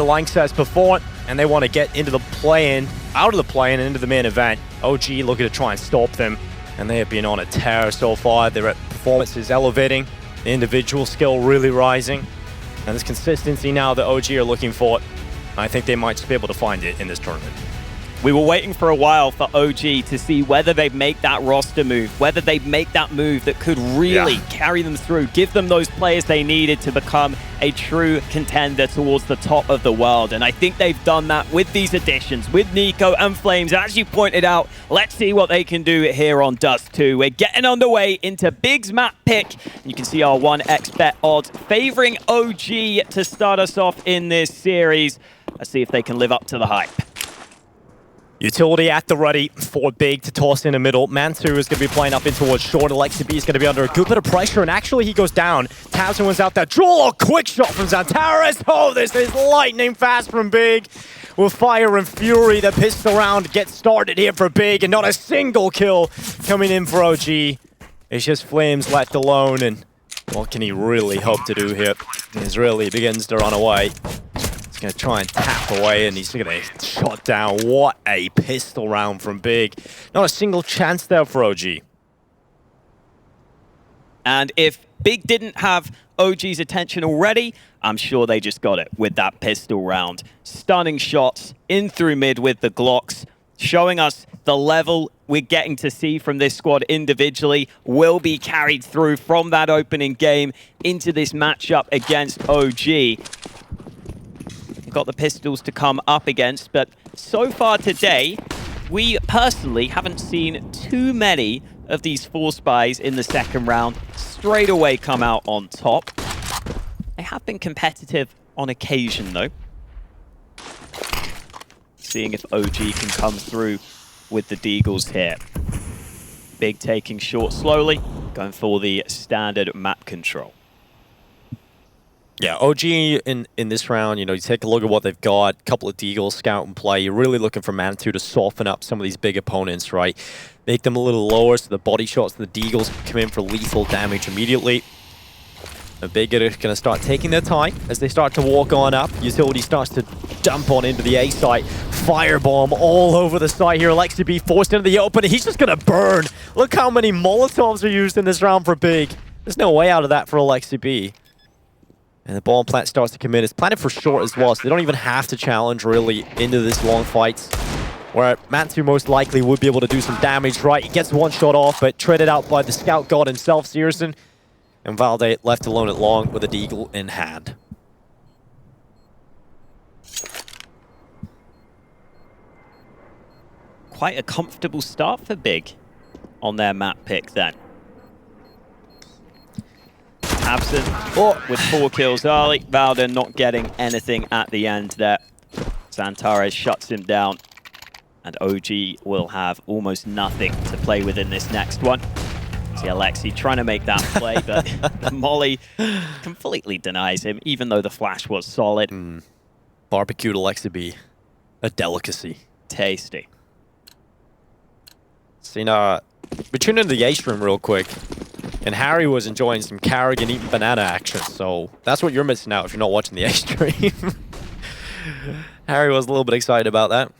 the line sets before, and they want to get into the play-in, out of the play-in and into the main event. OG looking to try and stop them, and they have been on a tear so far. Their performance is elevating, the individual skill really rising, and this consistency now that OG are looking for, I think they might just be able to find it in this tournament. We were waiting for a while for OG to see whether they'd make that roster move, whether they'd make that move that could really carry them through, give them those players they needed to become a true contender towards the top of the world. And I think they've done that with these additions, with Nico and Flames. As you pointed out, let's see what they can do here on Dust2. We're getting underway into Big's map pick. You can see our 1x bet odds favoring OG to start us off in this series. Let's see if they can live up to the hype. Utility at the ready for Big to toss in the middle. Mansu is going to be playing up in towards short. Alexi B is going to be under a good bit of pressure, and actually he goes down. Towson was out there. Draw a quick shot from Zantares. Oh, this is lightning fast from Big. With fire and fury, the pistol round gets started here for Big, and not a single kill coming in for OG. It's just Flames left alone, and what can he really hope to do here? Israeli begins to run away. Going to try and tap away, and he's going to shot down. What a pistol round from Big. Not a single chance there for OG. And if Big didn't have OG's attention already, I'm sure they just got it with that pistol round. Stunning shots in through mid with the Glocks, showing us the level we're getting to see from this squad individually will be carried through from that opening game into this matchup against OG. Got the pistols to come up against, but so far today, we personally haven't seen too many of these 4 spies in the second round straight away come out on top. They have been competitive on occasion, though. Seeing if OG can come through with the Deagles here. Big taking short slowly, going for the standard map control. Yeah, OG in this round, you know, you take a look at what they've got, a couple of Deagles, scout and play. You're really looking for Mantu to soften up some of these big opponents, right? Make them a little lower so the body shots, the Deagles can come in for lethal damage immediately. The Big are going to start taking their time as they start to walk on up. Utility starts to dump on into the A site. Firebomb all over the site here. Alexi B forced into the open. He's just going to burn. Look how many Molotovs are used in this round for Big. There's no way out of that for Alexi B. And the bomb plant starts to commit. It's planted for short as well, so they don't even have to challenge really into this long fights. Where Mantu most likely would be able to do some damage, right? He gets one shot off, but treaded out by the scout god himself, Searson. And Valde left alone at long with a Deagle in hand. Quite a comfortable start for Big on their map pick then. Absent with 4 kills early. Valde not getting anything at the end there. Zantares shuts him down. And OG will have almost nothing to play with in this next one. See Alexi trying to make that play, but Molly completely denies him, even though the flash was solid. Barbecued Alexi B. A delicacy. Tasty. So, you know, we tuned into the A stream real quick. And Harry was enjoying some Carrigan eating banana action, so that's what you're missing out if you're not watching the A stream. Harry was a little bit excited about that. And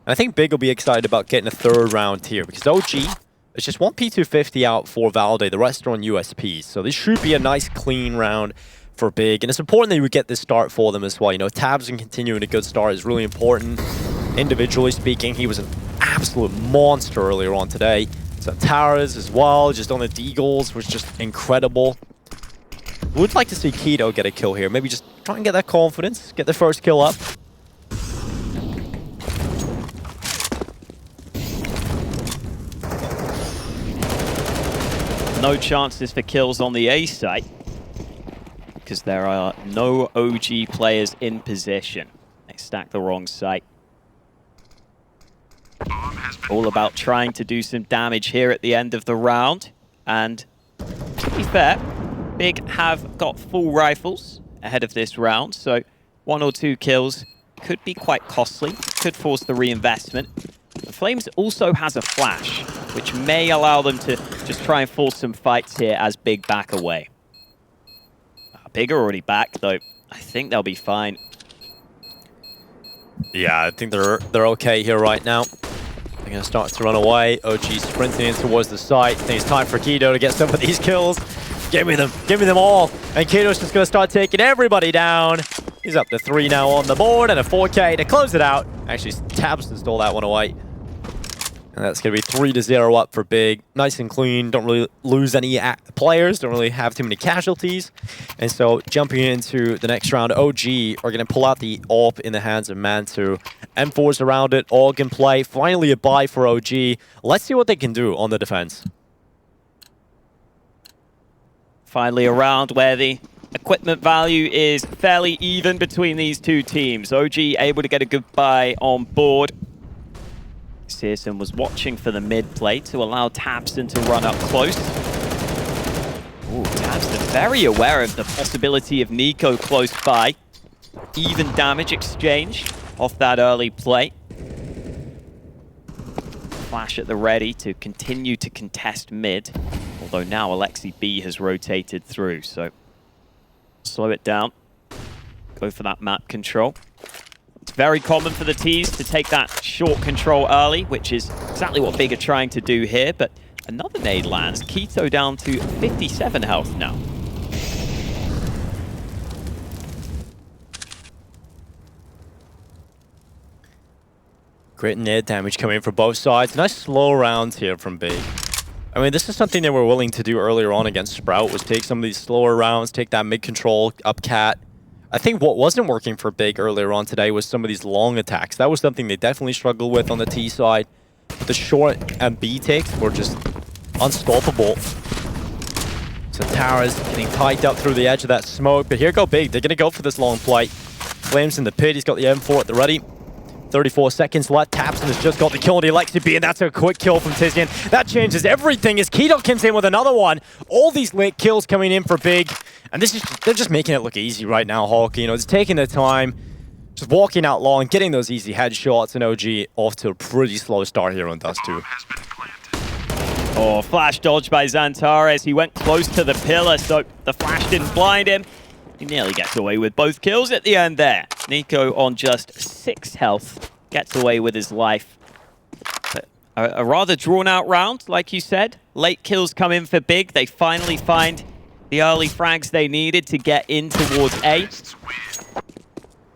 I think Big will be excited about getting a 3rd round here, because OG, it's just one P250 out for Valde, the rest are on USPs. So this should be a nice clean round for Big, and it's important that we get this start for them as well. You know, Tabs and continuing a good start is really important. Individually speaking, he was an absolute monster earlier on today. Zantares as well, just on the Deagles, was just incredible. Would like to see Keto get a kill here. Maybe just try and get that confidence, get the first kill up. No chances for kills on the A site, because there are no OG players in position. They stack the wrong site. All about trying to do some damage here at the end of the round. And to be fair, Big have got full rifles ahead of this round, so 1 or 2 kills could be quite costly, could force the reinvestment. The Flames also has a flash, which may allow them to just try and force some fights here as Big back away. Big are already back, though. I think they'll be fine. Yeah, I think they're okay here right now. They're going to start to run away. OG sprinting in towards the site. I think it's time for Keto to get some of these kills. Give me them all. And Keto's just going to start taking everybody down. He's up to 3 now on the board and a 4K to close it out. Actually, Tabs stole that one away. And that's going to be 3-0 up for Big. Nice and clean. Don't really lose any players. Don't really have too many casualties. And so jumping into the next round, OG are going to pull out the AWP in the hands of Mantu. M4's around it. All can play. Finally a buy for OG. Let's see what they can do on the defense. Finally a round where the equipment value is fairly even between these two teams. OG able to get a good buy on board. Searson was watching for the mid play to allow Tabston to run up close. Ooh, Tabston very aware of the possibility of Nico close by. Even damage exchange off that early play. Flash at the ready to continue to contest mid. Although now Alexi B has rotated through, so slow it down. Go for that map control. It's very common for the T's to take that short control early, which is exactly what Big are trying to do here, but another nade lands. Keto down to 57 health now. Great nade damage coming in for both sides. Nice slow rounds here from Big. I mean, this is something they were willing to do earlier on against Sprout, was take some of these slower rounds, take that mid-control, up cat. I think what wasn't working for Big earlier on today was some of these long attacks. That was something they definitely struggled with on the T side. The short and B takes were just unstoppable. So Tara's getting tied up through the edge of that smoke, but here go Big. They're going to go for this long play. Flames in the pit. He's got the M4 at the ready. 34 seconds left. Tabston has just got the kill on the Alexi B, and that's a quick kill from Tizian. That changes everything as Keto comes in with another one. All these late kills coming in for Big. And this is they're just making it look easy right now, Hulk. You know, it's taking their time, just walking out long, getting those easy headshots, and OG off to a pretty slow start here on Dust2. Oh, flash dodge by Xantares. He went close to the pillar, so the flash didn't blind him. He nearly gets away with both kills at the end there. Nico on just 6 health gets away with his life. But a rather drawn-out round, like you said. Late kills come in for Big. They finally find the early frags they needed to get in towards A.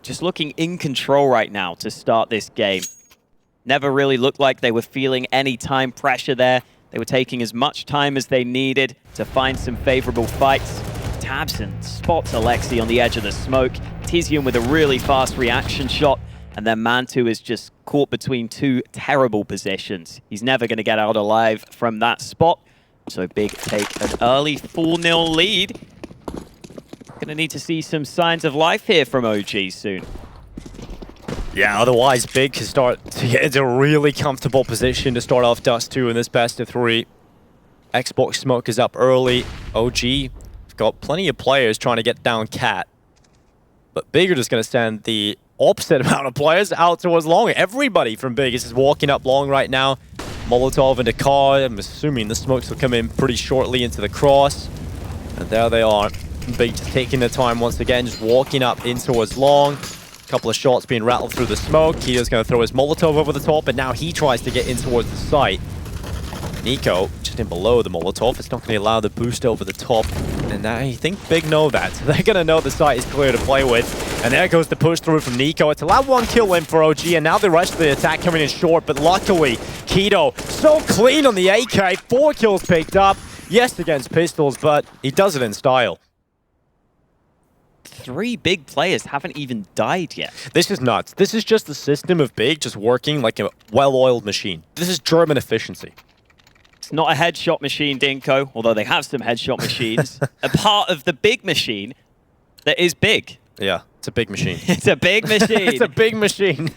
Just looking in control right now to start this game. Never really looked like they were feeling any time pressure there. They were taking as much time as they needed to find some favorable fights. Tabston spots Alexi on the edge of the smoke. Tizian with a really fast reaction shot. And then Mantu is just caught between two terrible positions. He's never going to get out alive from that spot. So Big take an early 4-0 lead. Going to need to see some signs of life here from OG soon. Yeah, otherwise Big can start to get into a really comfortable position to start off Dust2 in this best of 3. Xbox smoke is up early. OG got plenty of players trying to get down cat. But Big are just going to send the opposite amount of players out towards long. Everybody from Big is just walking up long right now. Molotov into car. I'm assuming the smokes will come in pretty shortly into the cross. And there they are. Big just taking their time once again, just walking up in towards long. Couple of shots being rattled through the smoke. Kito's going to throw his Molotov over the top, and now he tries to get in towards the site. Nico, just in below the Molotov. It's not going to allow the boost over the top. And I think Big know that. So they're going to know the site is clear to play with. And there goes the push through from Nico. It's allowed 1 kill in for OG, and now the rest of the attack coming in short. But luckily, Keto, so clean on the AK. 4 kills picked up. Yes, against pistols, but he does it in style. 3 Big players haven't even died yet. This is nuts. This is just the system of Big just working like a well-oiled machine. This is German efficiency. It's not a headshot machine, Dinko, although they have some headshot machines. A part of the big machine that is Big. Yeah, it's a big machine. It's a big machine. It's a big machine.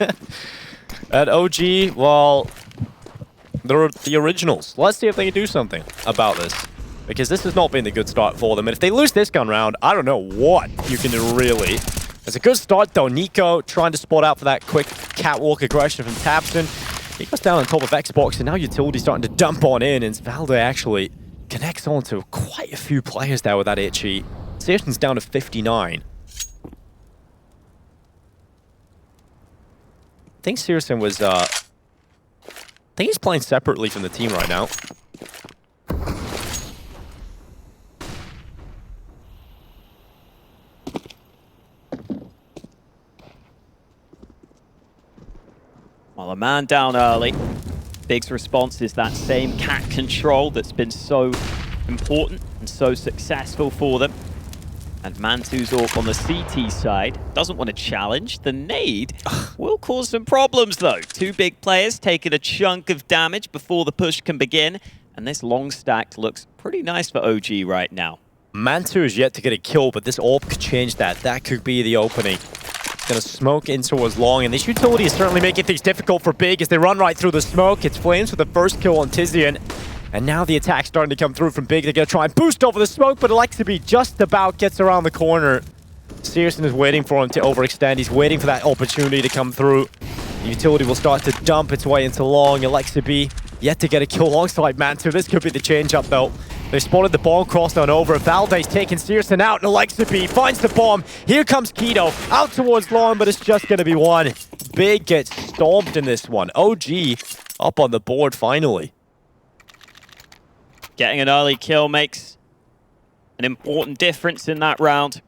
At OG, well, they're the originals. Let's see if they can do something about this. Because this has not been a good start for them. And if they lose this gun round, I don't know what you can do, really. It's a good start, though. Nico trying to spot out for that quick catwalk aggression from Tabston. He goes down on top of Xbox, and now Utility's starting to dump on in, and Valde actually connects on to quite a few players there with that HE. Station's down to 59. think Searson was, I think he's playing separately from the team right now. Well, a man down early. Big's response is that same cat control that's been so important and so successful for them. And Mantu's Orc on the CT side doesn't want to challenge. The nade will cause some problems, though. Two big players taking a chunk of damage before the push can begin. And this long stack looks pretty nice for OG right now. Mantu is yet to get a kill, but this AWP could change that. That could be the opening. Gonna smoke in towards long, and this utility is certainly making things difficult for Big as they run right through the smoke. It's Flames with the first kill on Tizian. And now the attack's starting to come through from Big. They're going to try and boost over the smoke, but Alexaby just about gets around the corner. Searson is waiting for him to overextend. He's waiting for that opportunity to come through. The utility will start to dump its way into long. Alexaby yet to get a kill alongside Mantu. This could be the change-up, though. They spotted the bomb crossed on over. Valdez taking Searson out, and Alexaby finds the bomb. Here comes Keto, out towards long, but it's just going to be one. Big gets stomped in this one. OG up on the board finally. Getting an early kill makes an important difference in that round.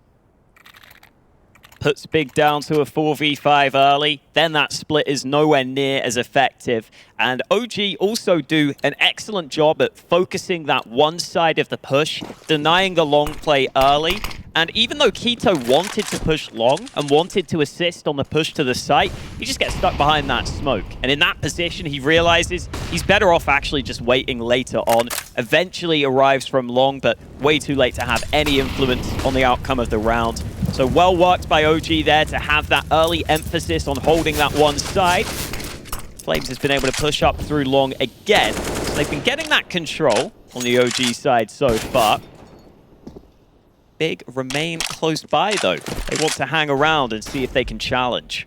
Puts Big down to a 4v5 early. Then that split is nowhere near as effective. And OG also do an excellent job at focusing that one side of the push, denying the long play early. And even though Keto wanted to push long and wanted to assist on the push to the site, he just gets stuck behind that smoke. And in that position, he realizes he's better off actually just waiting later on. Eventually arrives from long, but way too late to have any influence on the outcome of the round. So well worked by OG there to have that early emphasis on holding that one side. Flames has been able to push up through long again. So they've been getting that control on the OG side so far. Big remain close by, though. They want to hang around and see if they can challenge.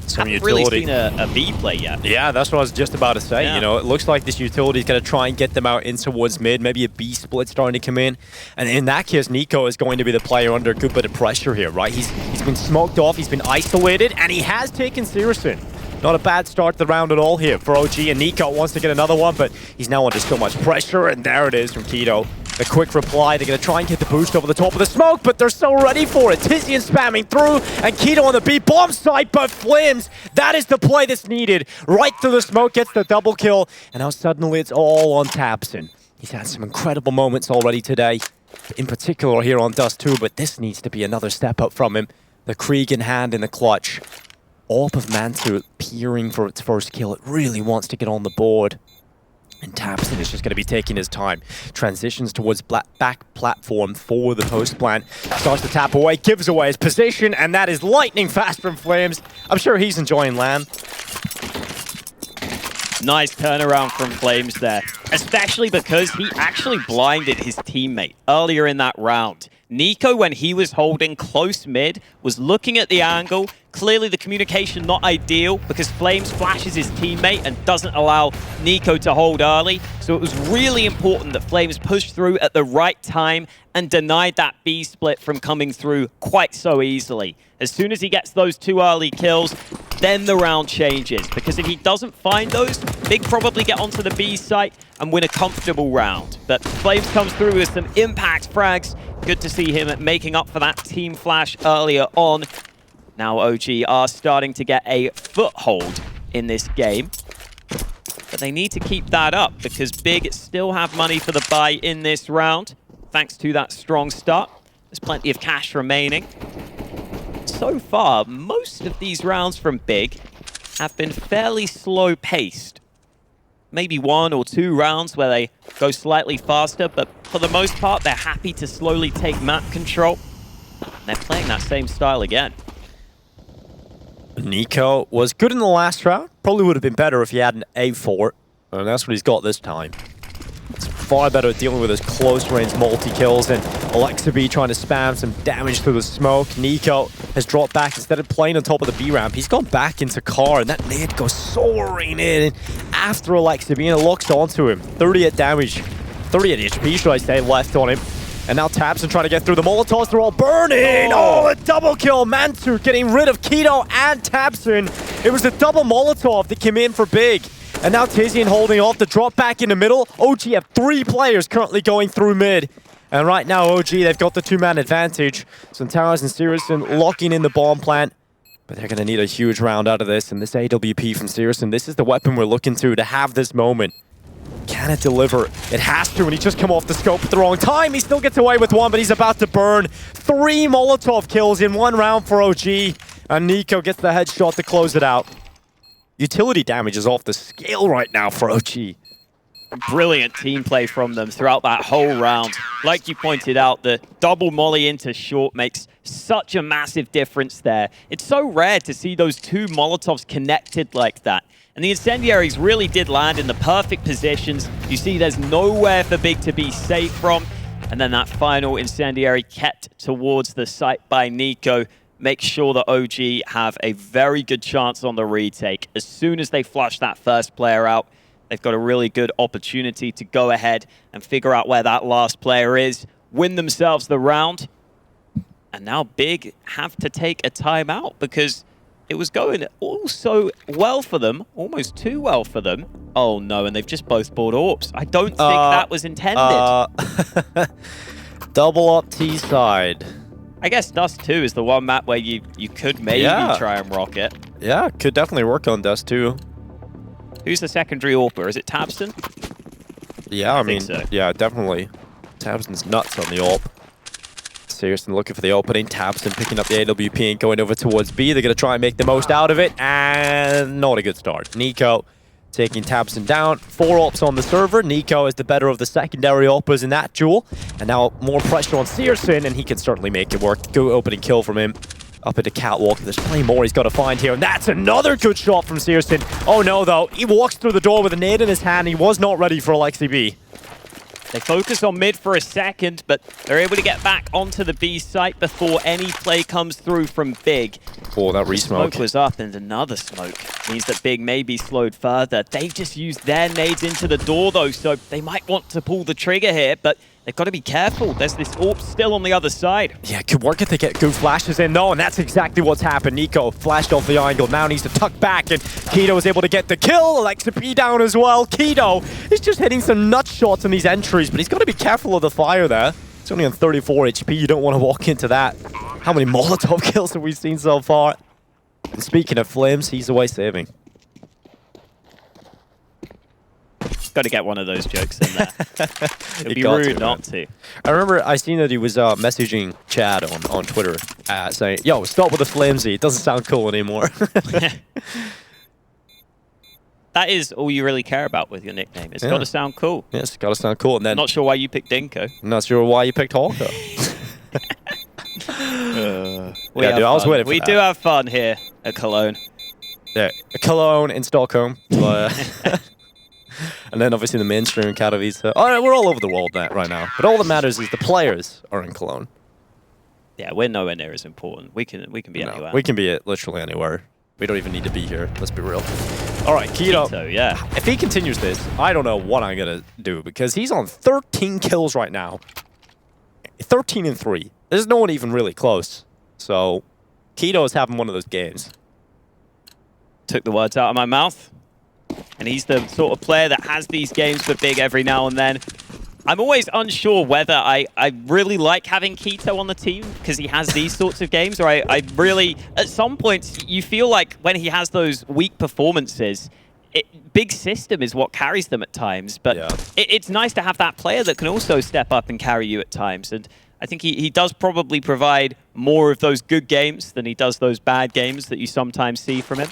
Some Haven't utility. really seen a B play yet. Yeah, that's what I was just about to say. Yeah. You know, it looks like this utility is going to try and get them out in towards mid. Maybe a B split starting to come in. And in that case, Nico is going to be the player under a good bit of pressure here, right? He's been smoked off, he's been isolated, and he has taken Searson. Not a bad start to the round at all here for OG, and Nico wants to get another one, but he's now under so much pressure, and there it is from Keto. The quick reply, they're going to try and get the boost over the top of the smoke, but they're so ready for it. Tizian spamming through, and Keto on the B bomb site, but Flames, that is the play that's needed. Right through the smoke, gets the double kill, and now suddenly it's all on Tapson. He's had some incredible moments already today, in particular here on Dust2, but this needs to be another step up from him. The Krieg in hand in the clutch. AWP of Mantu peering for its first kill. It really wants to get on the board. And Tapson is just going to be taking his time. Transitions towards back platform for the post plant. Starts to tap away, gives away his position, and that is lightning fast from Flames. I'm sure he's enjoying LAN. Nice turnaround from Flames there, especially because he actually blinded his teammate earlier in that round. Nico, when he was holding close mid, was looking at the angle. Clearly the communication not ideal because Flames flashes his teammate and doesn't allow Nico to hold early. So it was really important that Flames pushed through at the right time and denied that B split from coming through quite so easily. As soon as he gets those two early kills, then the round changes. Because if he doesn't find those, Big probably get onto the B site and win a comfortable round. But Flames comes through with some impact frags. Good to see him making up for that team flash earlier on. Now OG are starting to get a foothold in this game. But they need to keep that up because Big still have money for the buy in this round. Thanks to that strong start. There's plenty of cash remaining. So far, most of these rounds from Big have been fairly slow-paced. Maybe one or two rounds where they go slightly faster, but for the most part, they're happy to slowly take map control. And they're playing that same style again. Nico was good in the last round. Probably would have been better if he had an A4. And that's what he's got this time. It's far better at dealing with his close-range multi-kills, and Alexa B trying to spam some damage through the smoke. Nico has dropped back. Instead of playing on top of the B ramp, he's gone back into car, and that nade goes soaring in after Alexa B, and it locks onto him. 38 damage, 38 HP, should I say, left on him. And now Tabson trying to get through the Molotovs. They're all burning. Oh, a double kill. Mantur getting rid of Keto and Tabson. It was a double Molotov that came in for Big. And now Tizian holding off the drop back in the middle. OG have 3 players currently going through mid. And right now, OG, they've got the 2-man advantage. Centauros and Sirison locking in the bomb plant. But they're going to need a huge round out of this. And this AWP from Sirison, this is the weapon we're looking to have this moment. Can it deliver? It has to, and he just come off the scope at the wrong time. He still gets away with one, but he's about to burn. 3 Molotov kills in 1 round for OG. And Nico gets the headshot to close it out. Utility damage is off the scale right now for OG. Brilliant team play from them throughout that whole round. Like you pointed out, the double molly into short makes such a massive difference there. It's so rare to see those 2 Molotovs connected like that. And the incendiaries really did land in the perfect positions. You see there's nowhere for Big to be safe from. And then that final incendiary kept towards the site by Nico. Make sure that OG have a very good chance on the retake. As soon as they flush that first player out, they've got a really good opportunity to go ahead and figure out where that last player is, win themselves the round. And now Big have to take a timeout because it was going all so well for them, almost too well for them. Oh no, and they've just both bought AWPs. I don't think that was intended. Double up T side. I guess Dust2 is the one map where you could maybe try and rock it. Yeah, could definitely work on Dust2. Who's the secondary AWPer? Is it Tabson? Yeah, I mean, so. Yeah, definitely. Tabson's nuts on the AWP. Sirison looking for the opening. Tabson picking up the AWP and going over towards B. They're going to try and make the most out of it, and not a good start. Nico taking Tabson down. 4 AWPs on the server. Nico is the better of the secondary AWPers in that duel. And now more pressure on Sirison, and he can certainly make it work. Good opening kill from him. Up into Catwalk. There's plenty more he's got to find here, and that's another good shot from Sirison. Oh no, though. He walks through the door with a nade in his hand. He was not ready for Alexi B. They focus on mid for a second, but they're able to get back onto the B site before any play comes through from Big. Oh, that re-smoke. Smoke was up, and another smoke means that Big may be slowed further. They've just used their nades into the door, though, so they might want to pull the trigger here, but they've got to be careful. There's this AWP still on the other side. Yeah, could work if they get good flashes in, though, and that's exactly what's happened. Nico flashed off the angle, now needs to tuck back, and Keto is able to get the kill. Alexa P down as well. Keto is just hitting some nut shots in these entries, but he's got to be careful of the fire there. It's only on 34 HP. You don't want to walk into that. How many Molotov kills have we seen so far? And speaking of flames, he's away saving. Got to get one of those jokes in there. It'd be rude not to. I remember I seen that he was messaging Chad on Twitter saying, yo, stop with the flamesy. It doesn't sound cool anymore. That is all you really care about with your nickname. It's got to sound cool. Yeah, it's got to sound cool. And then not sure why you picked Dinko. Not sure why you picked Hawker. We do have fun here at Cologne. Yeah, Cologne in Stockholm. And then obviously the mainstream in Katowice. Oh, we're all over the world right now. But all that matters is the players are in Cologne. Yeah, we're nowhere near as important. We can be anywhere. We can be literally anywhere. We don't even need to be here. Let's be real. All right, Keto. Yeah. If he continues this, I don't know what I'm going to do because he's on 13 kills right now. 13 and 3. There's no one even really close. So Keto is having one of those games. Took the words out of my mouth. And he's the sort of player that has these games for Big every now and then. I'm always unsure whether I really like having Keto on the team because he has these sorts of games, or I really, at some points, you feel like when he has those weak performances, Big system is what carries them at times. But yeah, it's nice to have that player that can also step up and carry you at times. And I think he does probably provide more of those good games than he does those bad games that you sometimes see from him.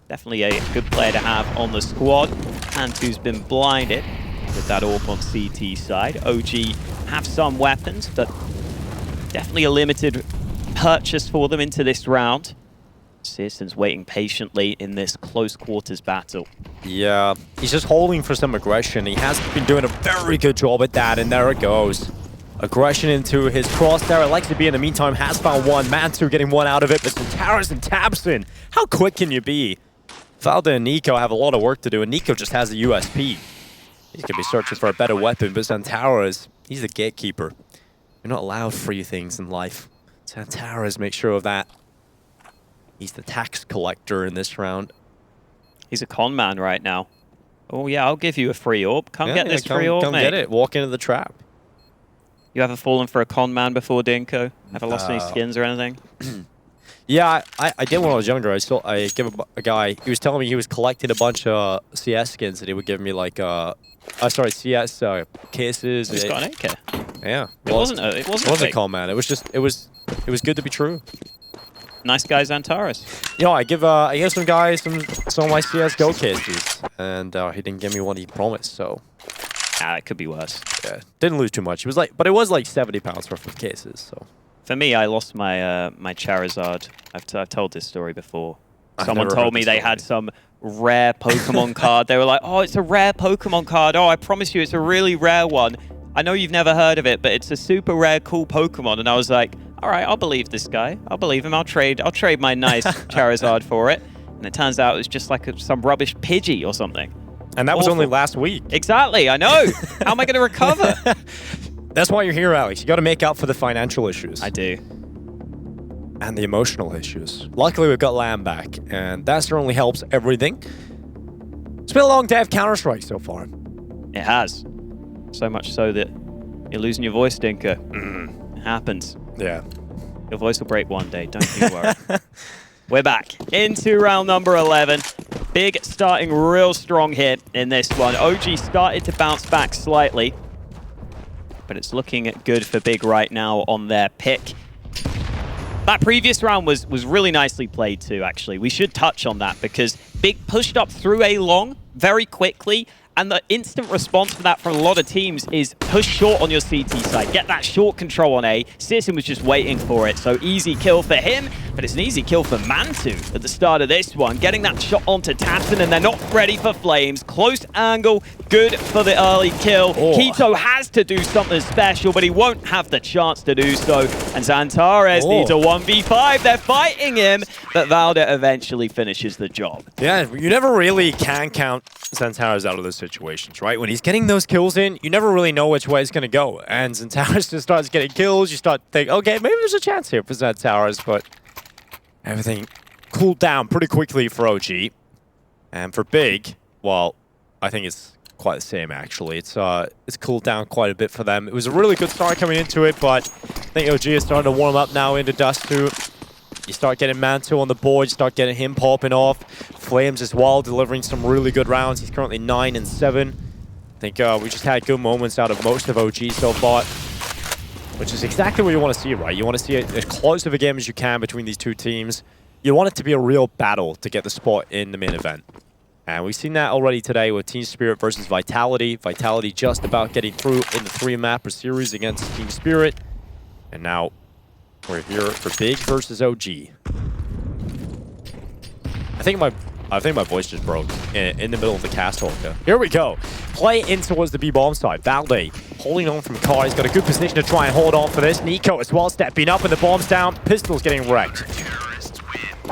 Definitely a good player to have on the squad. Pantu's been blinded with that AWP on CT side. OG have some weapons, but definitely a limited purchase for them into this round. Searson's waiting patiently in this close quarters battle. Yeah, he's just holding for some aggression. He has been doing a very good job at that, and there it goes. Aggression into his crosshair. Likes to be in the meantime, has found one. Mantu getting one out of it, but Zantares and Tabson. How quick can you be? Valda and Nico have a lot of work to do, and Nico just has a USP. He's going to be searching for a better weapon, but Zantares, he's the gatekeeper. You're not allowed free things in life. Zantares makes sure of that. He's the tax collector in this round. He's a con man right now. Oh yeah, I'll give you a free orb. Come get this free orb, come mate. Get it. Walk into the trap. You ever fallen for a con man before, Dinko? Ever lost any skins or anything? Yeah, I did when I was younger. I gave a guy. He was telling me he was collecting a bunch of CS skins, and he would give me like CS cases. He's got an AK. Yeah, It wasn't a con man. It was just it was good to be true. Nice guy, Zantares. You know, I gave some guys some of my CSGO cases, and he didn't give me what he promised. So, it could be worse. Yeah, didn't lose too much. It was like, but it was like 70 pounds worth of cases. So, for me, I lost my my Charizard. I've told this story before. I've Someone never told heard me the they story. had some rare Pokemon card. They were like, "Oh, it's a rare Pokemon card. Oh, I promise you, it's a really rare one. I know you've never heard of it, but it's a super rare, cool Pokemon." And I was like, all right, I'll believe this guy. I'll believe him. I'll trade my nice Charizard for it. And it turns out it was just like some rubbish Pidgey or something. and that was only last week. Exactly, I know. How am I going to recover? That's why you're here, Alex. You got to make up for the financial issues. I do. And the emotional issues. Luckily, we've got Lamb back, and that certainly helps everything. It's been a long day of Counter-Strike so far. It has. So much so that you're losing your voice, Dinker. It happens. Yeah. Your voice will break one day, don't you worry. We're back into round number 11. Big starting real strong here in this one. OG started to bounce back slightly, but it's looking good for Big right now on their pick. That previous round was really nicely played too, actually. We should touch on that because Big pushed up through A long very quickly, and the instant response for that from a lot of teams is push short on your CT side. Get that short control on A. Searson was just waiting for it, so easy kill for him, but it's an easy kill for Mantu at the start of this one. Getting that shot onto Tabson, and they're not ready for Flames. Close angle, good for the early kill. Oh. Keto has to do something special, but he won't have the chance to do so. And Zantares needs a 1v5. They're fighting him, but Valda eventually finishes the job. Yeah, you never really can count Zantares out of those situations, right? When he's getting those kills in, you never really know which way it's going to go. And Zantares just starts getting kills. You start thinking, okay, maybe there's a chance here for Zantares, but everything cooled down pretty quickly for OG. And for Big, well, I think it's quite the same, actually. It's cooled down quite a bit for them. It was a really good start coming into it, but I think OG is starting to warm up now into Dust2. You start getting Mantle on the board, you start getting him popping off. Flames as well, delivering some really good rounds. He's currently 9 and 7. I think we just had good moments out of most of OG so far, which is exactly what you want to see, right? You want to see as close of a game as you can between these two teams. You want it to be a real battle to get the spot in the main event. And we've seen that already today with Team Spirit versus Vitality. Vitality just about getting through in the 3-mapper series against Team Spirit. And now we're here for Big versus OG. I think my voice just broke in the middle of the castle. Here we go. Play in towards the B-bomb side. Valde holding on from Kai. He's got a good position to try and hold on for this. Nico as well stepping up and the bomb's down. Pistol's getting wrecked.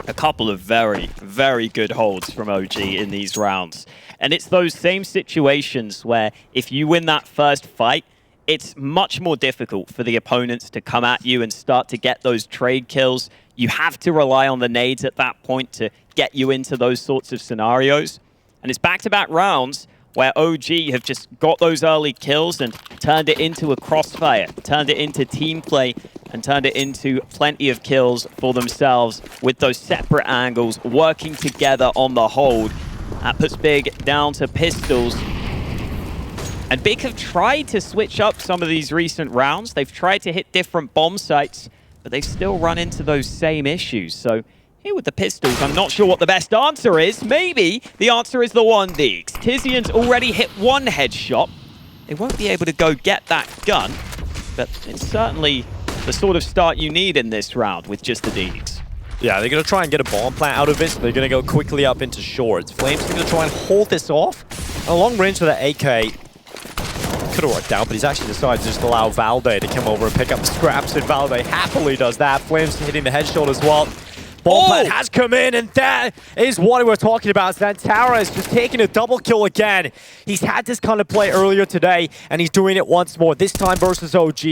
A couple of very, very good holds from OG in these rounds. And it's those same situations where if you win that first fight, it's much more difficult for the opponents to come at you and start to get those trade kills. You have to rely on the nades at that point to get you into those sorts of scenarios. And it's back-to-back rounds where OG have just got those early kills and turned it into a crossfire, turned it into team play, and turned it into plenty of kills for themselves with those separate angles, working together on the hold. That puts Big down to pistols. And Big have tried to switch up some of these recent rounds. They've tried to hit different bomb sites, but they've still run into those same issues. So here with the pistols, I'm not sure what the best answer is. Maybe the answer is the 1D. Tizian's already hit one headshot. They won't be able to go get that gun, but it's certainly the sort of start you need in this round with just the Deeks. Yeah, they're going to try and get a bomb plant out of it, so they're going to go quickly up into shorts. Flames are going to try and hold this off. A long range with that AK could have worked out, but he's actually decided to just allow Valde to come over and pick up the scraps, and Valde happily does that. Flames hitting the headshot as well. Bomb plant has come in, and that is what we're talking about. Xantara is just taking a double kill again. He's had this kind of play earlier today, and he's doing it once more, this time versus OG.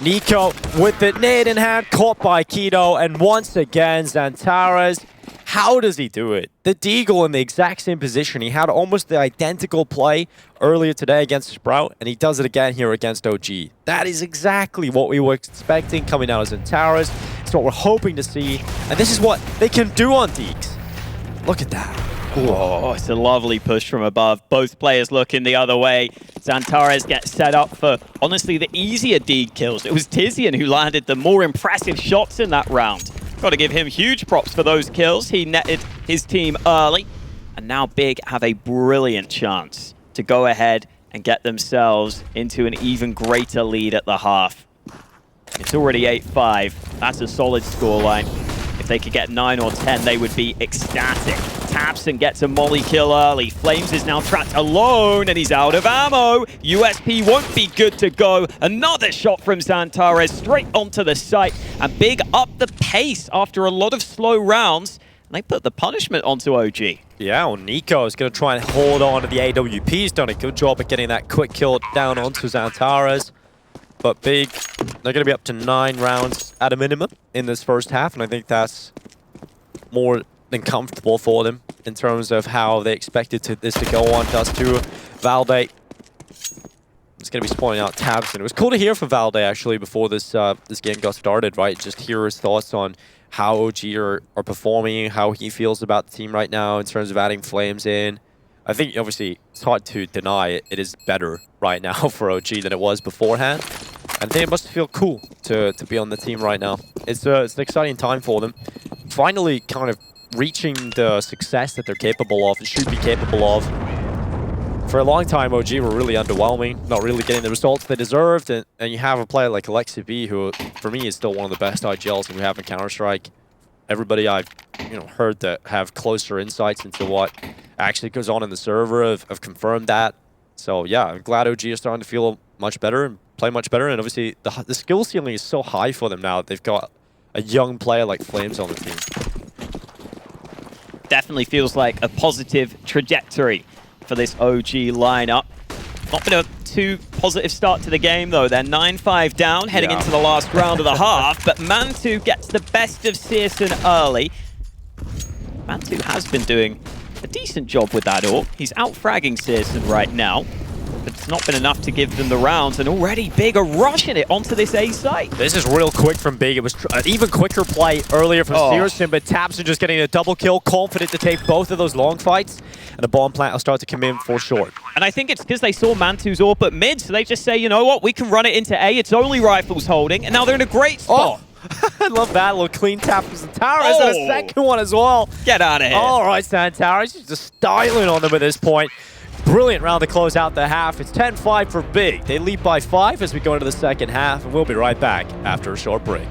Nico with the nade in hand, caught by Keto, and once again, Xantara's. How does he do it? The Deagle in the exact same position. He had almost the identical play earlier today against Sprout, and he does it again here against OG. That is exactly what we were expecting coming out of Xantara's. It's what we're hoping to see, and this is what they can do on Deags. Look at that. Oh, it's a lovely push from above. Both players looking the other way. Xantares gets set up for, honestly, the easier Deag kills. It was Tizian who landed the more impressive shots in that round. Got to give him huge props for those kills. He netted his team early. And now Big have a brilliant chance to go ahead and get themselves into an even greater lead at the half. It's already 8-5. That's a solid scoreline. If they could get 9 or 10, they would be ecstatic. Tabson gets a molly kill early. Flames is now trapped alone, and he's out of ammo. USP won't be good to go. Another shot from Xantares straight onto the site. And Big up the pace after a lot of slow rounds. And they put the punishment onto OG. Yeah, well, Nico is going to try and hold on to the AWP. He's done a good job at getting that quick kill down onto Xantares. But Big, they're going to be up to 9 rounds at a minimum in this first half, and I think that's more than comfortable for them in terms of how they expected this to go on. Dust2, Valde is going to be spoiling out Tabson. It was cool to hear from Valde actually before this this game got started, right? Just hear his thoughts on how OG are performing, how he feels about the team right now in terms of adding Flames in. I think, obviously, it's hard to deny it. It is better right now for OG than it was beforehand. And they must feel cool to be on the team right now. It's an exciting time for them. Finally kind of reaching the success that they're capable of and should be capable of. For a long time, OG were really underwhelming, not really getting the results they deserved. And you have a player like Alexi B, who, for me, is still one of the best IGLs we have in Counter-Strike. Everybody I've heard that have closer insights into what actually goes on in the server have confirmed that. So yeah, I'm glad OG is starting to feel much better and play much better. And obviously the skill ceiling is so high for them now. They've got a young player like Flames on the team. Definitely feels like a positive trajectory for this OG lineup. Not been a too positive start to the game, though. They're 9-5 down, heading into the last round of the half, but Mantu gets the best of Searson early. Mantu has been doing a decent job with that AWP. He's out-fragging Searson right now, but it's not been enough to give them the rounds, and already Big are rushing it onto this A site. This is real quick from Big. It was an even quicker play earlier from Searson, but Tabson just getting a double kill, confident to take both of those long fights, and a bomb plant will start to come in for short. And I think it's because they saw Mantu's AWP at mid, so they just say, you know what, we can run it into A, it's only rifles holding, and now they're in a great spot. I love that little clean tap from Xantares, and a second one as well. Get out of here. All right, Xantares, he's just styling on them at this point. Brilliant round to close out the half. It's 10-5 for Big. They lead by 5 as we go into the second half, and we'll be right back after a short break.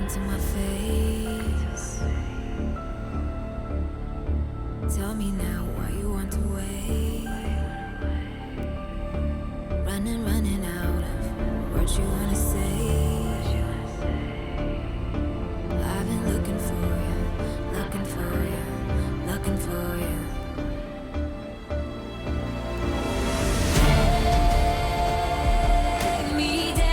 To my face, tell me now why you want to wait. Running out of words you wanna say. I've been looking for you, looking for you, looking for you. Take me down.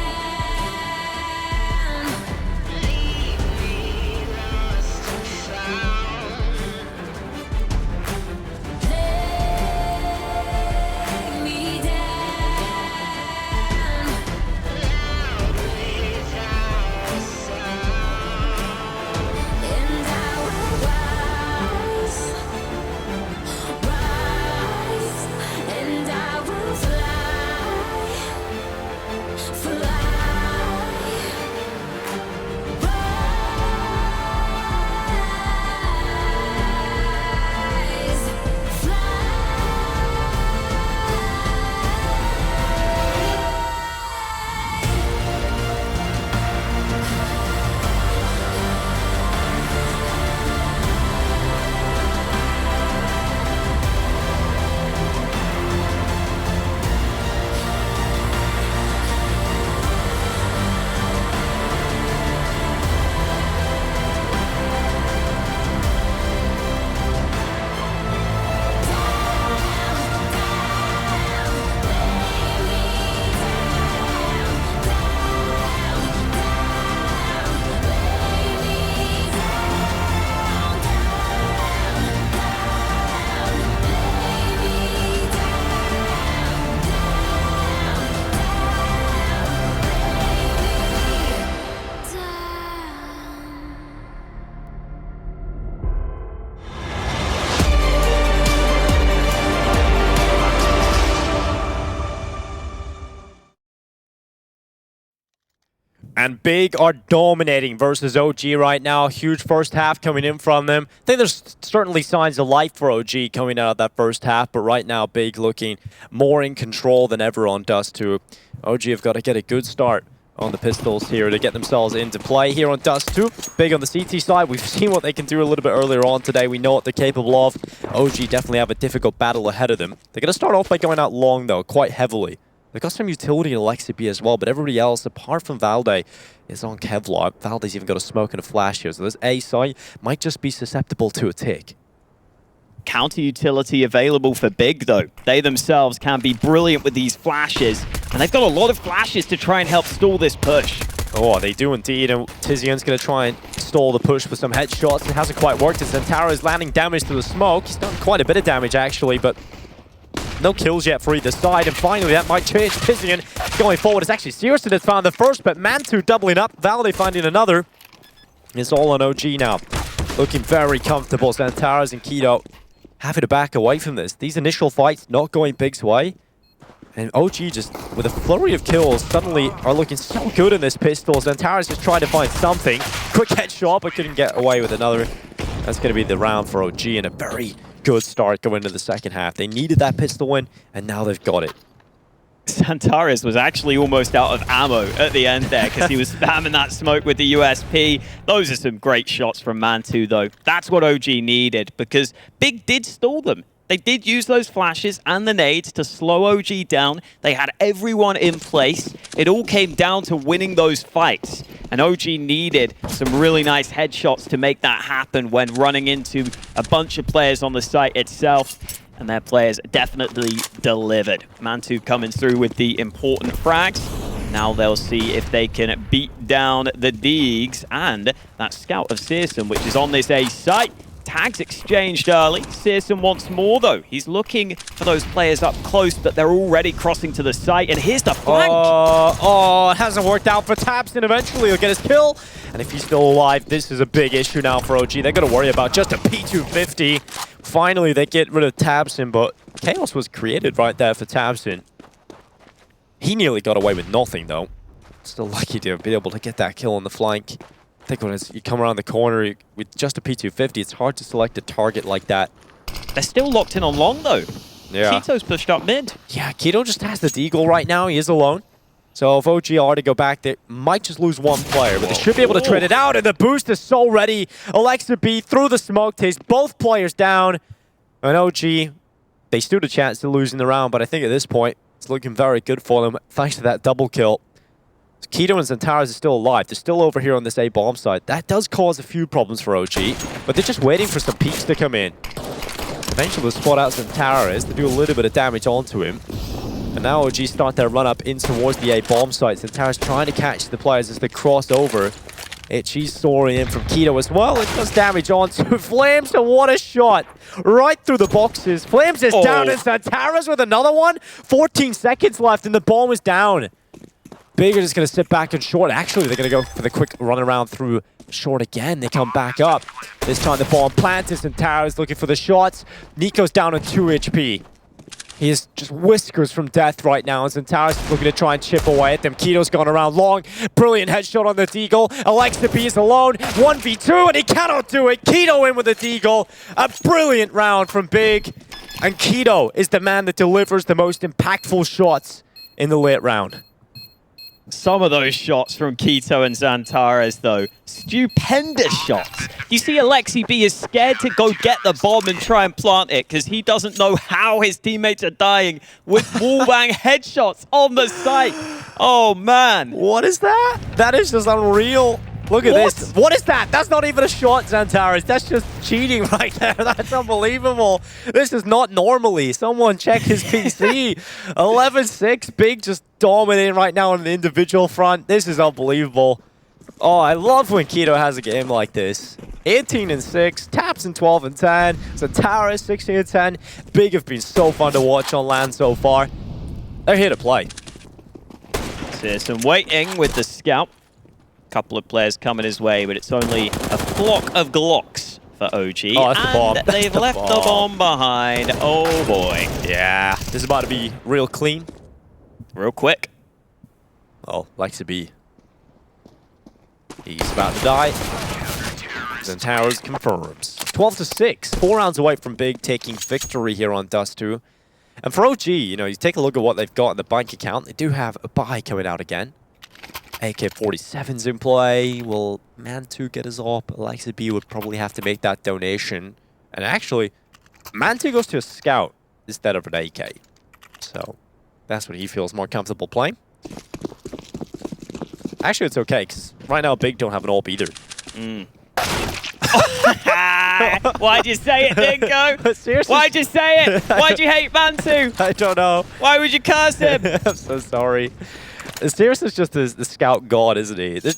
And Big are dominating versus OG right now. Huge first half coming in from them. I think there's certainly signs of life for OG coming out of that first half, but right now Big looking more in control than ever on Dust2. OG have got to get a good start on the pistols here to get themselves into play here on Dust2. Big on the CT side. We've seen what they can do a little bit earlier on today. We know what they're capable of. OG definitely have a difficult battle ahead of them. They're going to start off by going out long, though, quite heavily. They've got some utility in Alexa B as well, but everybody else, apart from Valde, is on Kevlar. Valde's even got a smoke and a flash here, so this A site might just be susceptible to a tick. Counter utility available for Big, though. They themselves can be brilliant with these flashes, and they've got a lot of flashes to try and help stall this push. Oh, they do indeed, and Tizian's going to try and stall the push with some headshots. It hasn't quite worked, as Zantara is landing damage to the smoke. He's done quite a bit of damage, actually, but no kills yet for either side, and finally that might change. Tizian going forward. It's actually Searson that's found the first, but Mantu doubling up. Valde finding another. It's all on OG now. Looking very comfortable. Zantaras and Keto having to back away from this. These initial fights not going Big's way. And OG just, with a flurry of kills, suddenly are looking so good in this pistol. Zantaras just trying to find something. Quick headshot, but couldn't get away with another. That's going to be the round for OG, and a very good start going into the second half. They needed that pistol win, and now they've got it. Zantaras was actually almost out of ammo at the end there because he was spamming that smoke with the USP. Those are some great shots from Mantu, though. That's what OG needed, because Big did stall them. They did use those flashes and the nades to slow OG down. They had everyone in place. It all came down to winning those fights. And OG needed some really nice headshots to make that happen when running into a bunch of players on the site itself. And their players definitely delivered. Mantu coming through with the important frags. Now they'll see if they can beat down the Deegs and that scout of Searson, which is on this A site. Tags exchanged early. Searson wants more, though. He's looking for those players up close, but they're already crossing to the site. And here's the flank. Oh, it hasn't worked out for Tabson. Eventually, he'll get his kill. And if he's still alive, this is a big issue now for OG. They're going to worry about just a P250. Finally, they get rid of Tabson, but chaos was created right there for Tabson. He nearly got away with nothing, though. Still lucky to be able to get that kill on the flank. I think when you come around the corner with just a P250, it's hard to select a target like that. They're still locked in on long, though. Yeah. Keto's pushed up mid. Yeah, Keto just has the deagle right now. He is alone. So if OG are to go back, they might just lose one player, but they should be able to trade it out, and the boost is so ready. Alexa B through the smoke takes both players down. And OG, they stood a chance to losing the round, but I think at this point, it's looking very good for them, thanks to that double kill. Keto and Zantaras are still alive. They're still over here on this A bomb site. That does cause a few problems for OG, but they're just waiting for some peaks to come in. Eventually they'll spot out Zantaras to do a little bit of damage onto him. And now OG start their run up in towards the A bomb site. Zantaras trying to catch the players as they cross over. She's soaring in from Keto as well. It does damage onto Flames, and what a shot. Right through the boxes. Flames is down, and Zantaras with another one. 14 seconds left, and the bomb is down. Big are just going to sit back and short. Actually, they're going to go for the quick run around through short again. They come back up. This time the bomb planted, and Tara's looking for the shots. Nico's down on 2 HP. He is just whiskers from death right now, and Zantara's looking to try and chip away at them. Keto's gone around long. Brilliant headshot on the deagle. Alexa B is alone. 1v2, and he cannot do it. Keto in with the deagle. A brilliant round from Big. And Keto is the man that delivers the most impactful shots in the late round. Some of those shots from Keto and Zantaras, though, stupendous shots. You see Alexi B is scared to go get the bomb and try and plant it because he doesn't know how his teammates are dying with wallbang headshots on the site. Oh, man. What is that? That is just unreal. Look at this. What is that? That's not even a shot, Zantaras. That's just cheating right there. That's unbelievable. This is not normally. Someone check his PC. 11-6. Big just dominating right now on the individual front. This is unbelievable. Oh, I love when Keto has a game like this. 18-6. Tabson 12-10. Zantaras 16-10. Big have been so fun to watch on LAN so far. They're here to play. Searson waiting with the scout. Couple of players coming his way, but it's only a flock of Glocks for OG. Oh, that's the bomb. And they've left the bomb behind. Oh, boy. Yeah, this is about to be real clean. Real quick. Oh, likes to be He's about to die. Towers confirms. 12-6. 4 rounds away from Big taking victory here on Dust2. And for OG, you know, you take a look at what they've got in the bank account. They do have a buy coming out again. AK-47's in play. Will Man2 get his op? Alexa B would probably have to make that donation. And actually, Man2 goes to a scout instead of an AK. So that's what he feels more comfortable playing. Actually, it's okay, because right now Big don't have an op either. Why'd you say it, Dingo? Seriously? Why'd you say it? Why'd you hate Mantu? I don't know. Why would you curse him? I'm so sorry. Sirius is just the scout god, isn't he? There's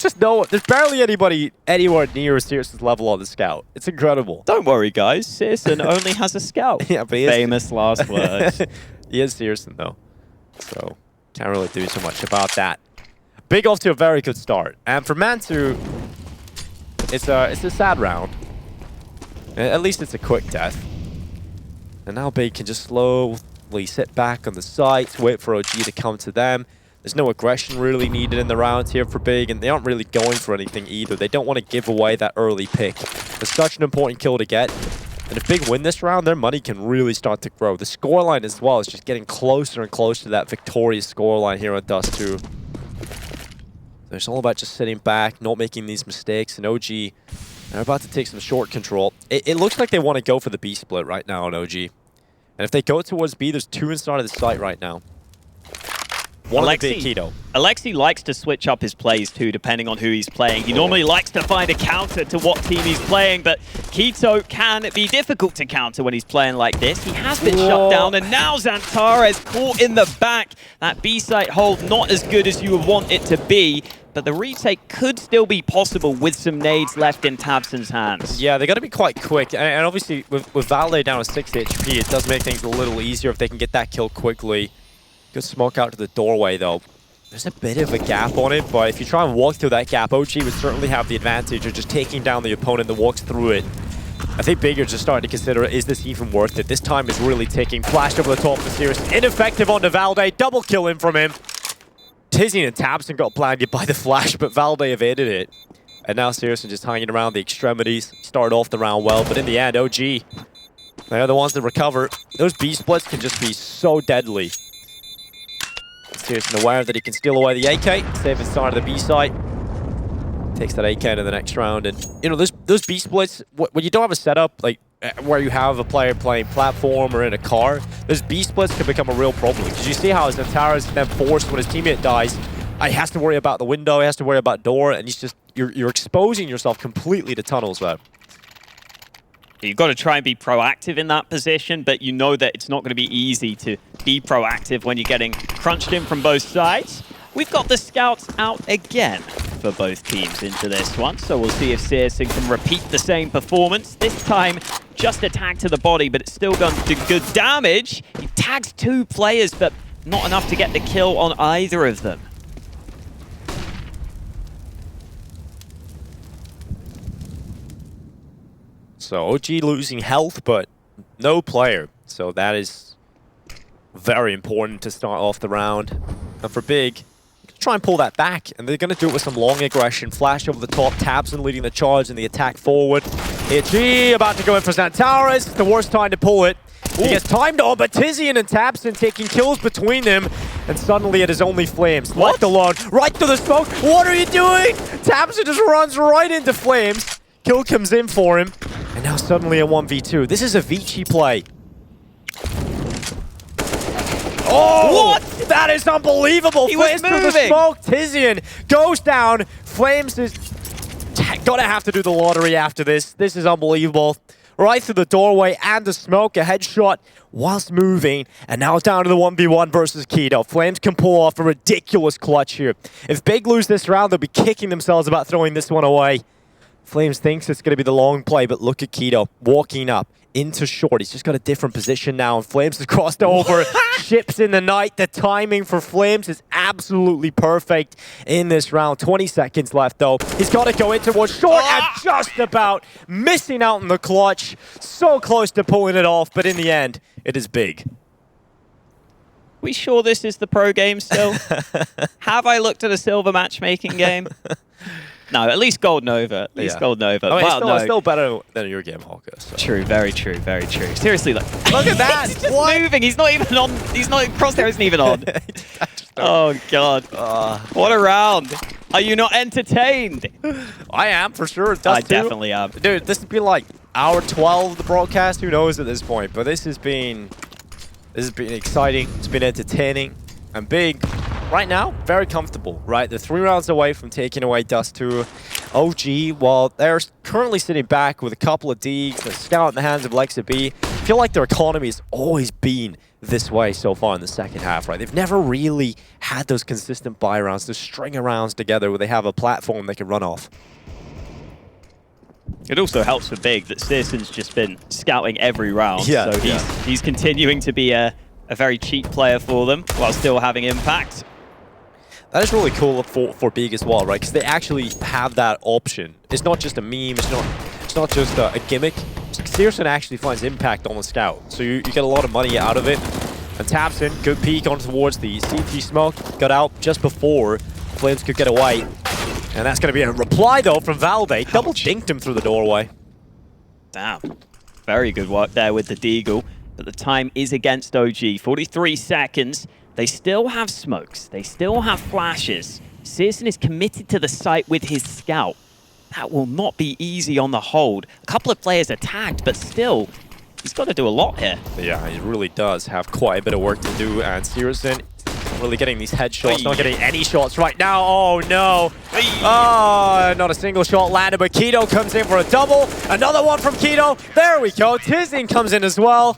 barely anybody anywhere near Sirius's level on the scout. It's incredible. Don't worry, guys. Searson only has a scout. Yeah, but Famous last words. He is Searson, though. So, can't really do too much about that. Big off to a very good start. And for Mantu, it's a sad round. At least it's a quick death. And now Big can just slowly sit back on the sites, wait for OG to come to them. There's no aggression really needed in the round here for Big, and they aren't really going for anything either. They don't want to give away that early pick. It's such an important kill to get. And if Big win this round, their money can really start to grow. The scoreline as well is just getting closer and closer to that victorious scoreline here on Dust2. So it's all about just sitting back, not making these mistakes. And OG, they're about to take some short control. It looks like they want to go for the B split right now on OG. And if they go towards B, there's 2 inside of the site right now. One of the big Keto. Alexi likes to switch up his plays too, depending on who he's playing. He normally likes to find a counter to what team he's playing, but Keto can be difficult to counter when he's playing like this. He has been shut down, and now Xantares caught in the back. That B site hold not as good as you would want it to be, but the retake could still be possible with some nades left in Tabson's hands. Yeah, they got to be quite quick. And obviously, with Valde down to 6 HP, it does make things a little easier if they can get that kill quickly. Good smoke out to the doorway, though. There's a bit of a gap on it, but if you try and walk through that gap, OG would certainly have the advantage of just taking down the opponent that walks through it. I think Big are just starting to consider, is this even worth it? This time is really ticking. Flash over the top for Sirius. Ineffective onto Valde. Double kill in from him. Tizian and Tabson got blinded by the flash, but Valde evaded it. And now Sirius just hanging around the extremities. Started off the round well, but in the end, OG, they're the ones that recover. Those B splits can just be so deadly. Sirius aware that he can steal away the AK, save his side of the B site. Takes that AK into the next round. And, you know, those B splits, when you don't have a setup, like, where you have a player playing platform or in a car, those B splits can become a real problem. Because you see how Xantares is then forced when his teammate dies. He has to worry about the window, he has to worry about door, and he's just, you're exposing yourself completely to tunnels, man. You've got to try and be proactive in that position, but you know that it's not going to be easy to be proactive when you're getting crunched in from both sides. We've got the scouts out again for both teams into this one, so we'll see if Searson can repeat the same performance. This time, just a tag to the body, but it's still going to do good damage. He tags 2 players, but not enough to get the kill on either of them. So OG losing health, but no player. So that is very important to start off the round. And for Big, try and pull that back, and they're going to do it with some long aggression. Flash over the top, Tabson leading the charge and the attack forward. HG about to go in for Xantares. It's the worst time to pull it. He gets timed on, but Tizian and Tabson taking kills between them, and suddenly it is only Flames. Left alone, right through the smoke. What are you doing? Tabson just runs right into Flames. Kill comes in for him, and now suddenly a 1v2. This is a Vici play. Oh! What? That is unbelievable. He was Flames through the smoke. Tizian goes down. Flames is gonna have to do the lottery after this. This is unbelievable. Right through the doorway and the smoke. A headshot whilst moving. And now down to the 1v1 versus Keto. Flames can pull off a ridiculous clutch here. If Big lose this round, they'll be kicking themselves about throwing this one away. Flames thinks it's going to be the long play, but look at Keto walking up into short. He's just got a different position now, and Flames has crossed over. Ships in the night. The timing for Flames is absolutely perfect in this round. 20 seconds left, though. He's got to go in towards short and just about missing out in the clutch. So close to pulling it off, but in the end, it is Big. We sure this is the pro game still? Have I looked at a silver matchmaking game? No, at least Gold Nova. At least Yeah. Gold Nova. I mean, Well, it's no. still better than your game, Hawker. So. True, very true, very true. Seriously, look. Look at that! He's just What? moving. He's not even on. He's not. Crosshair isn't even on. Oh, God. What a round. Are you not entertained? I am, for sure. I Dust2. definitely am. Dude, this has been like hour 12 of the broadcast. Who knows at this point? But this has been exciting. It's been entertaining. And Big, right now, very comfortable, right? They're 3 rounds away from taking away Dust2. OG, while they're currently sitting back with a couple of Ds, the scout in the hands of Lexa B, I feel like their economy has always been this way so far in the second half, right? They've never really had those consistent buy rounds, those string of rounds together where they have a platform they can run off. It also helps for Big that Searson's just been scouting every round. Yeah, so he's continuing to be a very cheap player for them while still having impact. That is really cool for Big as well, right? Because they actually have that option. It's not just a meme. It's not just a gimmick. Searson actually finds impact on the scout, so you get a lot of money out of it. And taps in, good peek on towards the CT smoke. Got out just before Flames could get away. And that's going to be a reply, though, from Valve. Double dinked him through the doorway. Damn. Very good work there with the Deagle. But the time is against OG. 43 seconds. They still have smokes. They still have flashes. Searson is committed to the site with his scout. That will not be easy on the hold. A couple of players are tagged, but still, he's got to do a lot here. Yeah, he really does have quite a bit of work to do. And Searson really getting these headshots, not getting any shots right now. Oh, no. Oh, not a single shot landed, but Keto comes in for a double. Another one from Keto. There we go. Tizzing comes in as well.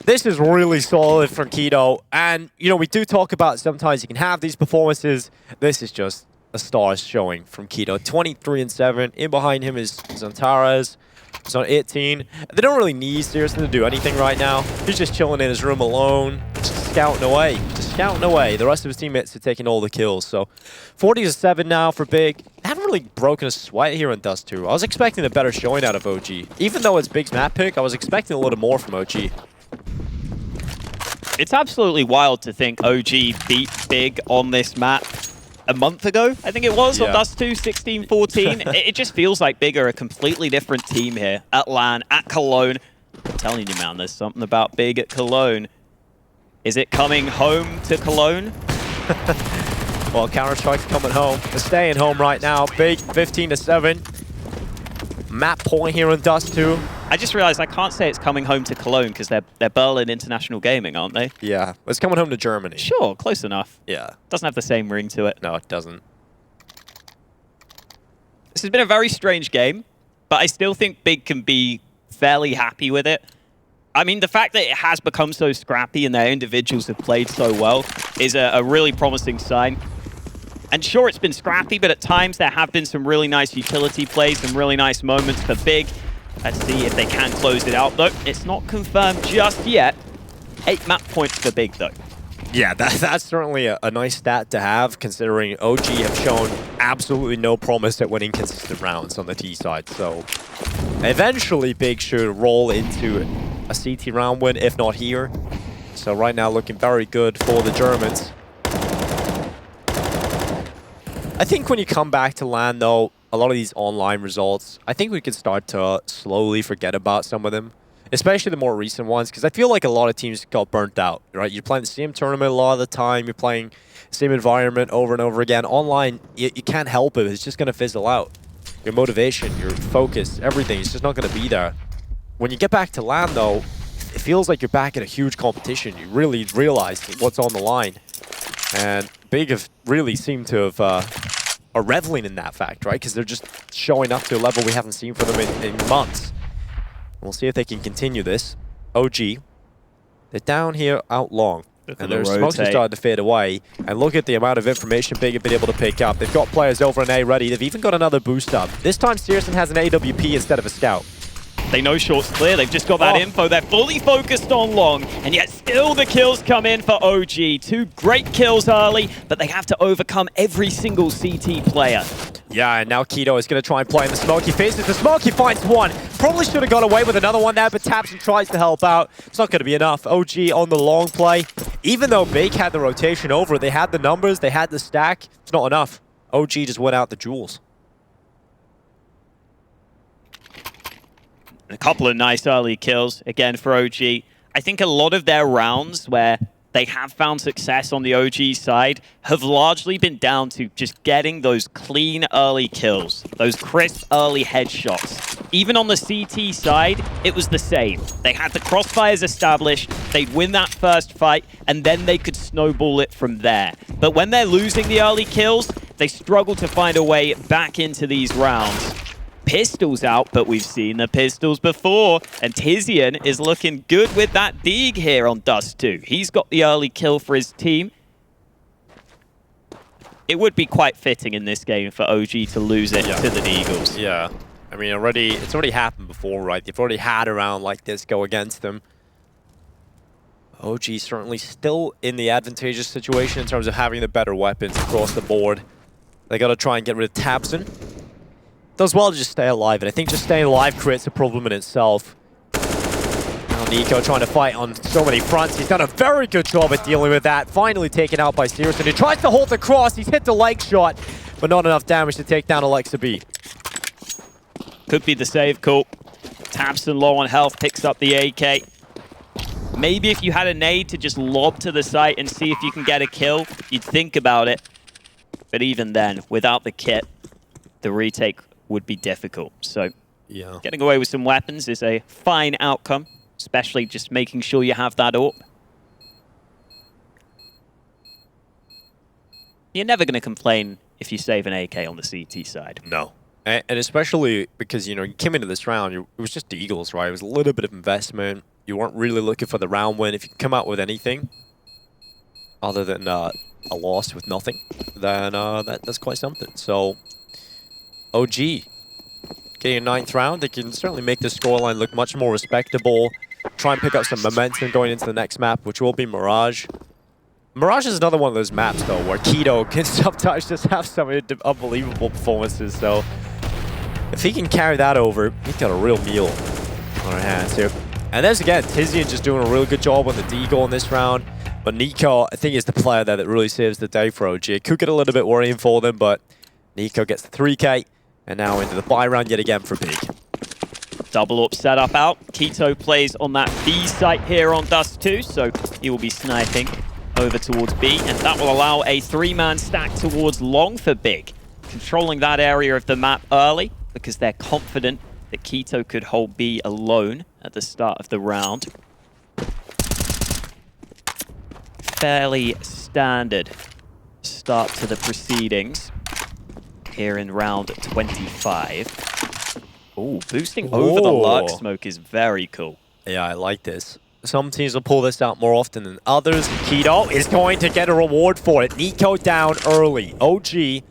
This is really solid from Keto. And, you know, we do talk about sometimes you can have these performances. This is just a star showing from Keto. 23-7. In behind him is Zantares. He's on 18. They don't really need Searson to do anything right now. He's just chilling in his room alone, just scouting away. Just scouting away. The rest of his teammates are taking all the kills. So 40-7 now for Big. They haven't really broken a sweat here in Dust2. I was expecting a better showing out of OG. Even though it's Big's map pick, I was expecting a little more from OG. It's absolutely wild to think OG beat Big on this map a month ago, I think it was, on Dust2, 16-14. It just feels like Big are a completely different team here at LAN, at Cologne. I'm telling you, man, there's something about Big at Cologne. Is it coming home to Cologne? Well, Counter-Strike's coming home. They're staying home right now. Big 15-7. Map point here on Dust2. I just realized I can't say it's coming home to Cologne because they're Berlin International Gaming, aren't they? Yeah, it's coming home to Germany. Sure, close enough. Yeah. Doesn't have the same ring to it. No, it doesn't. This has been a very strange game, but I still think Big can be fairly happy with it. I mean, the fact that it has become so scrappy and their individuals have played so well is a really promising sign. And sure, it's been scrappy, but at times there have been some really nice utility plays, some really nice moments for Big. Let's see if they can close it out, though. It's not confirmed just yet. 8 map points for Big, though. Yeah, that's certainly a nice stat to have, considering OG have shown absolutely no promise at winning consistent rounds on the T side. So eventually Big should roll into a CT round win, if not here. So right now looking very good for the Germans. I think when you come back to LAN, though, a lot of these online results, I think we could start to slowly forget about some of them, especially the more recent ones, because I feel like a lot of teams got burnt out, right? You're playing the same tournament a lot of the time, you're playing the same environment over and over again. Online, you can't help it. It's just going to fizzle out. Your motivation, your focus, everything is just not going to be there. When you get back to LAN, though, it feels like you're back in a huge competition. You really realize what's on the line. And Big have really seemed to have are reveling in that fact, right? Because they're just showing up to a level we haven't seen for them in months. We'll see if they can continue this. OG, they're down here out long. And their smokes have started to fade away. And look at the amount of information Big have been able to pick up. They've got players over an A ready. They've even got another boost up. This time Searson has an AWP instead of a scout. They know short's clear. They've just got that info. They're fully focused on long, and yet still the kills come in for OG. 2 great kills early, but they have to overcome every single CT player. Yeah, and now Keto is going to try and play in the smoke. He faces the smoke. He finds one. Probably should have got away with another one there, but taps and tries to help out. It's not going to be enough. OG on the long play. Even though Big had the rotation over, they had the numbers, they had the stack. It's not enough. OG just went out the jewels. A couple of nice early kills, again, for OG. I think a lot of their rounds where they have found success on the OG side have largely been down to just getting those clean early kills, those crisp early headshots. Even on the CT side, it was the same. They had the crossfires established, they'd win that first fight, and then they could snowball it from there. But when they're losing the early kills, they struggle to find a way back into these rounds. Pistols out, but we've seen the pistols before, and Tizian is looking good with that Deeg here on Dust2. He's got the early kill for his team. It would be quite fitting in this game for OG to lose it to the Deagles. Yeah, I mean, it's already happened before, right? They've already had a round like this go against them. OG certainly still in the advantageous situation in terms of having the better weapons across the board. They got to try and get rid of Tabson. Does well to just stay alive, and I think just staying alive creates a problem in itself. Now Nico trying to fight on so many fronts. He's done a very good job at dealing with that. Finally taken out by Searson. He tries to hold the cross. He's hit the leg shot, but not enough damage to take down Alexa B. Could be the save call. Tabson low on health, picks up the AK. Maybe if you had a nade to just lob to the site and see if you can get a kill, you'd think about it. But even then, without the kit, the retake would be difficult. So yeah, getting away with some weapons is a fine outcome, especially just making sure you have that AWP. You're never going to complain if you save an AK on the CT side. No. And especially because, you know, you came into this round, it was just the Eagles, right? It was a little bit of investment. You weren't really looking for the round win. If you come out with anything other than a loss with nothing, then that's quite something. So OG getting a 9th round, they can certainly make the scoreline look much more respectable. Try and pick up some momentum going into the next map, which will be Mirage. Mirage is another one of those maps, though, where Keto can sometimes just have some unbelievable performances. So if he can carry that over, he's got a real meal on our hands here. And there's, again, Tizian just doing a really good job on the Deagle in this round. But Nico, I think, is the player there that really saves the day for OG. It could get a little bit worrying for them, but Nico gets the 3K. And now into the buy round yet again for Big. Double up setup out. Keto plays on that B site here on Dust2, so he will be sniping over towards B, and that will allow a 3-man stack towards long for Big. Controlling that area of the map early, because they're confident that Keto could hold B alone at the start of the round. Fairly standard start to the proceedings here in round 25. Ooh, boosting over the lurk smoke is very cool. Yeah, I like this. Some teams will pull this out more often than others. Keto is going to get a reward for it. Nico down early. OG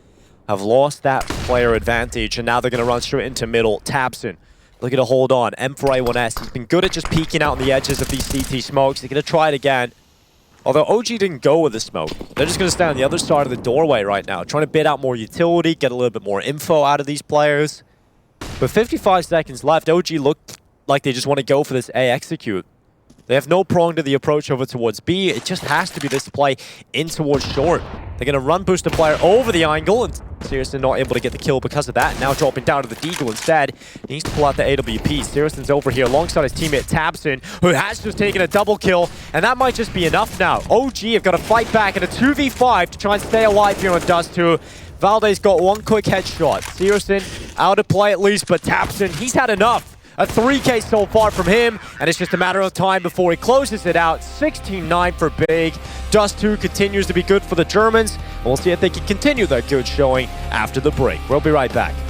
have lost that player advantage, and now they're going to run straight into middle. Tabson looking to hold on. M4A1S, he's been good at just peeking out on the edges of these CT smokes. They're going to try it again. Although OG didn't go with the smoke. They're just going to stand on the other side of the doorway right now, trying to bid out more utility, get a little bit more info out of these players. But 55 seconds left. OG looked like they just want to go for this A execute. They have no prong to the approach over towards B. It just has to be this play in towards short. They're going to run boost the player over the angle, and Searson not able to get the kill because of that. Now dropping down to the Deagle instead. He needs to pull out the AWP. Searson's over here alongside his teammate Tabson, who has just taken a double kill, and that might just be enough now. OG have got to fight back in a 2v5 to try and stay alive here on Dust2. Valdez got one quick headshot. Searson out of play at least, but Tabson, he's had enough. A 3K so far from him, and it's just a matter of time before he closes it out. 16-9 for Big. Dust2 continues to be good for the Germans, and we'll see if they can continue their good showing after the break. We'll be right back.